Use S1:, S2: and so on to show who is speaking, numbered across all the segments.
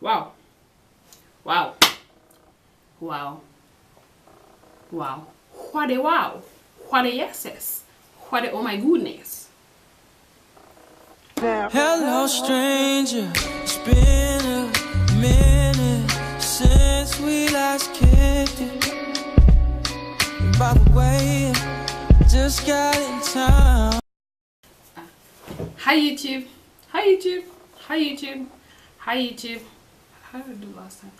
S1: Wow. Wow. Wow. Wow. What a wow. What a yeses. What a oh my goodness.
S2: Hello, stranger. It's been a minute since we last kicked it. And by the way, just got in town.
S1: Hi YouTube. Hi YouTube. Hi YouTube. Hi YouTube. How did I do last time?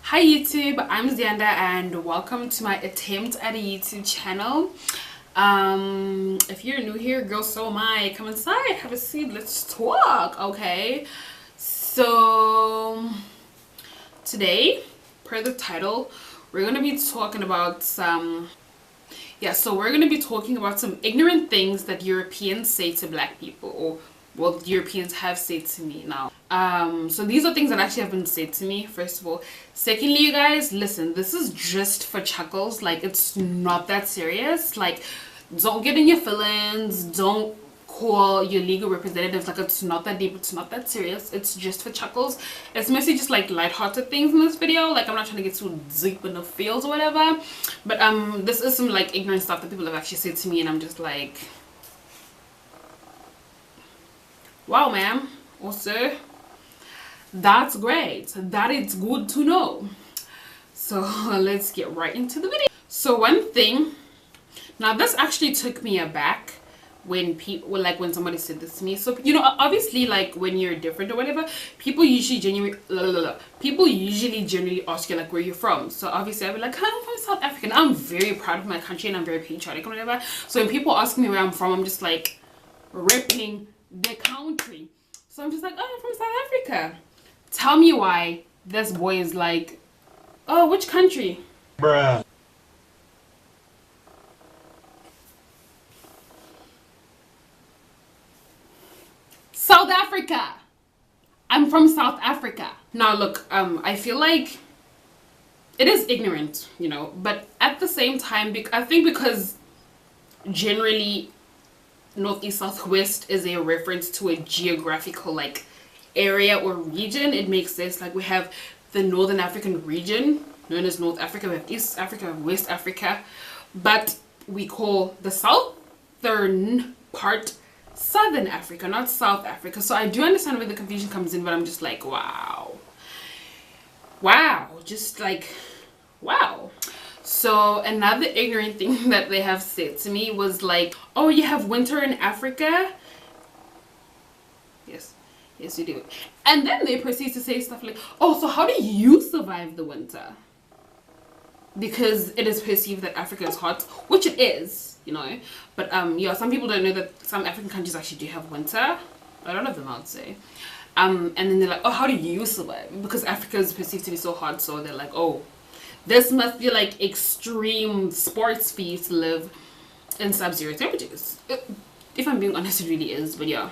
S1: Hi YouTube, I'm Ziyanda and welcome to my attempt at a YouTube channel. If you're new here, girl, so am I. Come inside, have a seat, let's talk, okay? So today, per the title, we're gonna be talking about some ignorant things that Europeans say to black people, or what Europeans have said to me now. So these are things that actually have been said to me, first of all. Secondly, you guys, listen, this is just for chuckles. Like, it's not that serious. Like, don't get in your feelings. Don't call your legal representatives. Like, it's not that deep. It's not that serious. It's just for chuckles. It's mostly just like lighthearted things in this video. Like, I'm not trying to get too deep in the fields or whatever. But this is some like ignorant stuff that people have actually said to me, and I'm just like, wow, ma'am. Also, that's great. That is good to know. So let's get right into the video. So one thing, now this actually took me aback when people, like when somebody said this to me. So, you know, obviously, like when you're different or whatever, people usually generally ask you like where you're from. So obviously I'll be like, I'm from South Africa, and I'm very proud of my country and I'm very patriotic or whatever. So when people ask me where I'm from, I'm just like ripping the country. So I'm just like, oh, I'm from South Africa. Tell me why this boy is like, oh, which country?
S3: Bruh.
S1: South Africa. I'm from South Africa. Now look, I feel like it is ignorant, you know, but at the same time, I think because generally Northeast Southwest is a reference to a geographical like area or region, it makes sense. Like, we have the Northern African region known as North Africa, we have East Africa, West Africa, but we call the southern part Southern Africa, not South Africa. So I do understand where the confusion comes in, but I'm just like, wow, just like, wow. So another ignorant thing that they have said to me was like, oh, you have winter in Africa? Yes, you do. And then they proceed to say stuff like, oh, so how do you survive the winter? Because it is perceived that Africa is hot, which it is, you know. But yeah, some people don't know that some African countries actually do have winter. A lot of them, I would say. And then they're like, oh, how do you survive? Because Africa is perceived to be so hot, so they're like, oh, this must be like extreme sports for you to live in sub-zero temperatures. If I'm being honest, it really is. But yeah,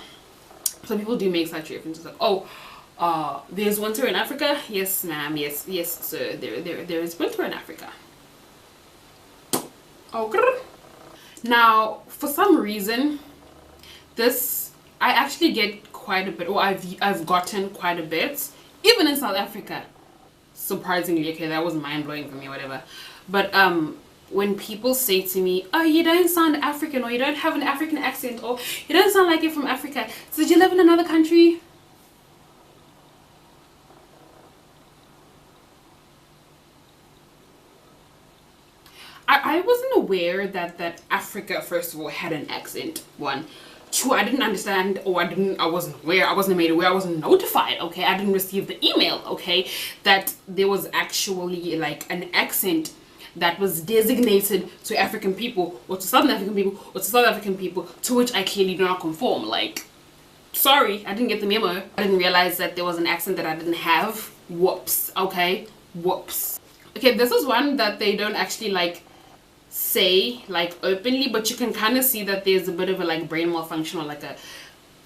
S1: some people do make such references like, oh, there's winter in Africa. Yes, ma'am. Yes, sir. There is winter in Africa. Okay. Now, for some reason, this I actually get quite a bit, or I've gotten quite a bit, even in South Africa. Surprisingly, okay, that was mind-blowing for me, whatever. But when people say to me, oh, you don't sound African, or you don't have an African accent, or you don't sound like you're from Africa, so did you live in another country? I wasn't aware that Africa, first of all, had an accent. One. Two, I didn't understand, or I wasn't aware, I wasn't made aware, I wasn't notified, okay? I didn't receive the email, okay? That there was actually like an accent that was designated to African people, or to Southern African people, or to South African people, to which I clearly do not conform. Like, sorry, I didn't get the memo. I didn't realize that there was an accent that I didn't have. Whoops, okay? Whoops. Okay, this is one that they don't actually like say like openly, but you can kind of see that there's a bit of a like brain malfunction, or like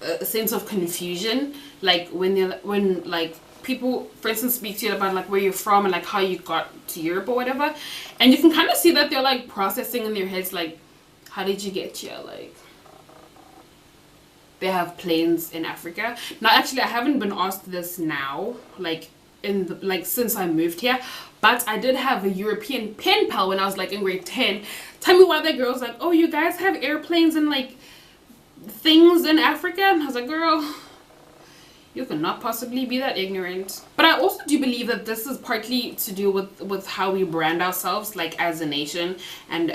S1: a sense of confusion, like when like people, for instance, speak to you about like where you're from and like how you got to Europe or whatever, and you can kind of see that they're like processing in their heads like, how did you get here? Like, they have planes in Africa. Now actually I haven't been asked this now, like in the, like since I moved here, but I did have a European pen pal when I was like in grade 10 tell me why that girl's like, oh, you guys have airplanes and like things in Africa, and I was like, girl, you cannot possibly be that ignorant. But I also do believe that this is partly to do with how we brand ourselves, like as a nation and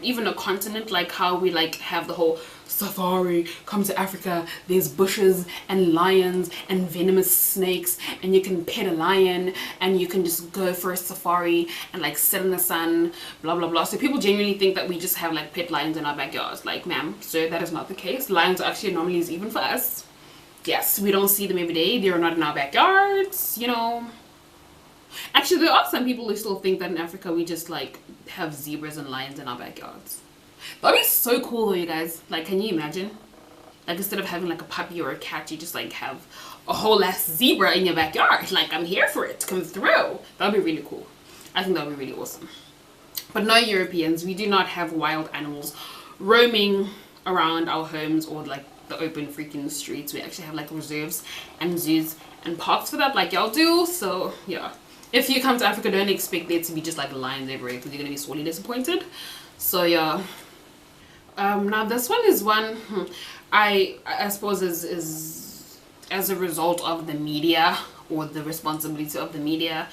S1: even a continent, like how we like have the whole safari, come to Africa, there's bushes and lions and venomous snakes and you can pet a lion and you can just go for a safari and like sit in the sun, blah blah blah. So people genuinely think that we just have like pet lions in our backyards. Like, ma'am, sir, that is not the case. Lions are actually anomalies even for us. Yes, we don't see them every day. They're not in our backyards, you know. Actually, there are some people who still think that in Africa we just like have zebras and lions in our backyards. That'd be so cool though, you guys. Like, can you imagine? Like, instead of having like a puppy or a cat, you just like have a whole ass zebra in your backyard. Like, I'm here for it. Come through. That'd be really cool. I think that'd be really awesome. But no, Europeans, we do not have wild animals roaming around our homes or like the open freaking streets. We actually have like reserves and zoos and parks for that, like y'all do. So yeah, if you come to Africa, don't expect there to be just like lions everywhere, because you're gonna be sorely disappointed. So yeah. Now this one is one I suppose is as a result of the media, or the responsibility of the media.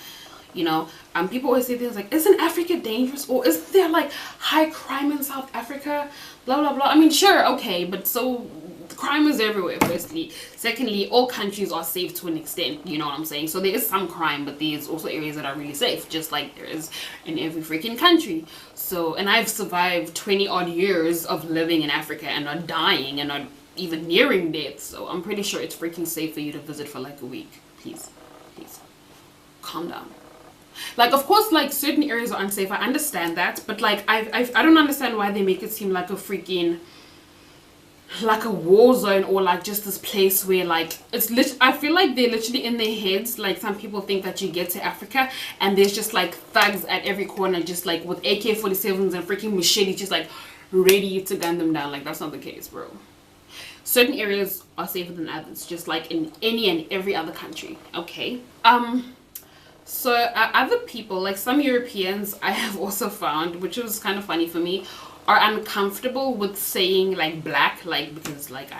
S1: You know, people always say things like, isn't Africa dangerous, or isn't there like high crime in South Africa, blah blah blah. I mean, sure, okay, but so crime is everywhere, firstly. Secondly, all countries are safe to an extent, you know what I'm saying? So there is some crime, but there's also areas that are really safe, just like there is in every freaking country. So, and I've survived 20 odd years of living in Africa and not dying and not even nearing death, so I'm pretty sure it's freaking safe for you to visit for like a week. Please calm down. Like, of course, like certain areas are unsafe, I understand that, but like I don't understand why they make it seem like a freaking, like a war zone, or like just this place where like it's I feel like they're literally in their heads. Like, some people think that you get to Africa and there's just like thugs at every corner, just like with AK-47s and freaking machetes, just like ready to gun them down. Like, that's not the case, bro. Certain areas are safer than others, just like in any and every other country, okay? So other people, like some Europeans, I have also found, which was kind of funny for me, are uncomfortable with saying like black, like, because like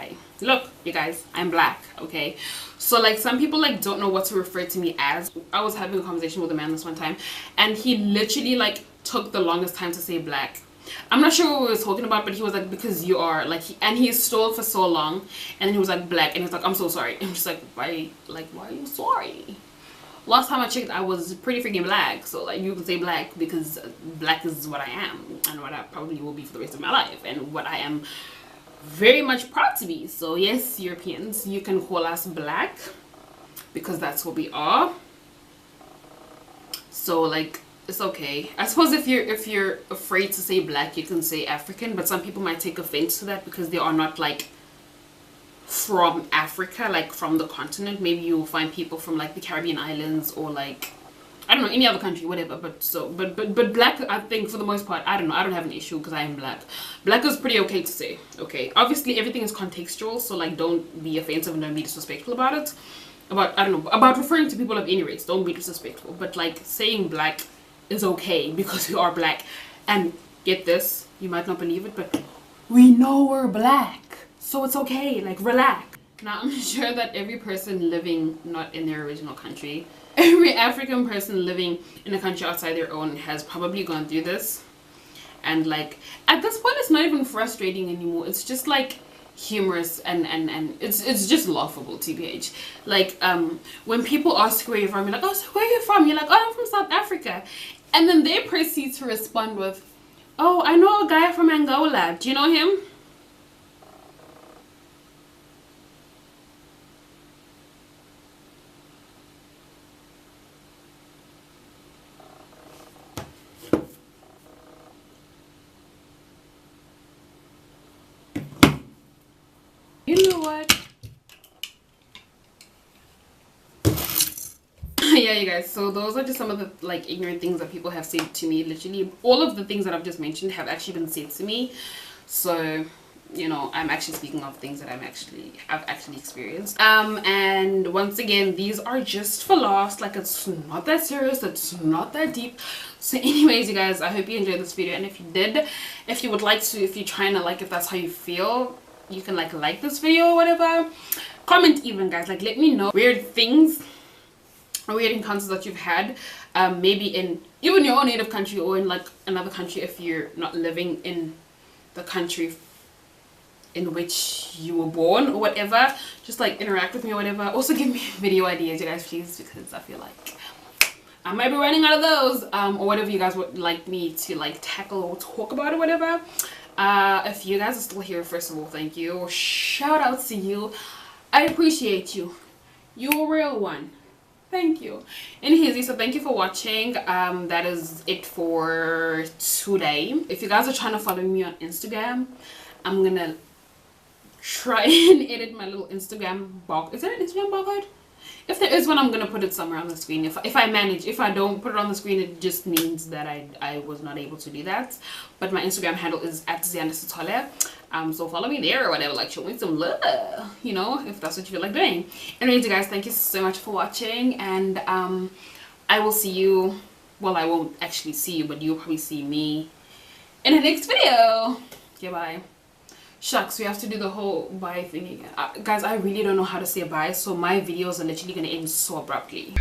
S1: look, you guys, I'm black, okay? So like some people like don't know what to refer to me as. I was having a conversation with a man this one time, and he literally like took the longest time to say black. I'm not sure what we were talking about, but he was like, because you are like, and he stalled for so long, and then he was like black, and he was like, I'm so sorry. I'm just like, why are you sorry? Last time I checked, I was pretty freaking black, so like you can say black, because black is what I am and what I probably will be for the rest of my life, and what I am very much proud to be. So yes, Europeans, you can call us black, because that's what we are. So like, it's okay. I suppose if you're afraid to say black, you can say African, but some people might take offense to that because they are not like from Africa, like from the continent. Maybe you'll find people from like the Caribbean islands, or like, I don't know, any other country, whatever. But so but black, I think for the most part, I don't know, I don't have an issue because I am black. Black is pretty okay to say, okay? Obviously everything is contextual, so like don't be offensive and don't be disrespectful about it. About, I don't know, about referring to people of any race, don't be disrespectful. But like saying black is okay because we are black. And get this, you might not believe it, but we know we're black, so it's okay, like relax. Now I'm sure that every person living not in their original country, every African person living in a country outside their own has probably gone through this. And like at this point it's not even frustrating anymore, it's just like humorous and it's just laughable, tbh. Like when people ask where you're from, you're like, oh, so where are you from? You're like, oh, I'm from South Africa. And then they proceed to respond with, oh, I know a guy from Angola, do you know him? You know what? Yeah, you guys, so those are just some of the like ignorant things that people have said to me. Literally all of the things that I've just mentioned have actually been said to me. So you know, I'm actually speaking of things that I've actually experienced. And once again, these are just for laughs. Like, it's not that serious, it's not that deep. So anyways, you guys, I hope you enjoyed this video, and if you did, if you would like to, if you're trying to, like, if that's how you feel, you can like this video or whatever. Comment even, guys, like, let me know weird things or weird encounters that you've had, maybe in even your own native country or in like another country if you're not living in the country in which you were born or whatever. Just like interact with me or whatever. Also give me video ideas, you guys, please, because I feel like I might be running out of those, or whatever you guys would like me to like tackle or talk about or whatever. If you guys are still here, first of all, thank you. Shout out to you. I appreciate you. You're a real one. Thank you. Anyways, so thank you for watching. That is it for today. If you guys are trying to follow me on Instagram, I'm gonna try and edit my little Instagram bar. Is there an Instagram barcode? If there is one, I'm gonna put it somewhere on the screen. If I manage, if I don't put it on the screen, it just means that I was not able to do that. But my Instagram handle is @Ziyanda. So follow me there or whatever. Like, show me some love, you know, if that's what you feel like doing. Anyways, you guys, thank you so much for watching, and I will see you. Well, I won't actually see you, but you'll probably see me in the next video. Okay, bye. Shucks, we have to do the whole bye thing again. Guys, I really don't know how to say bye, so my videos are literally gonna end so abruptly.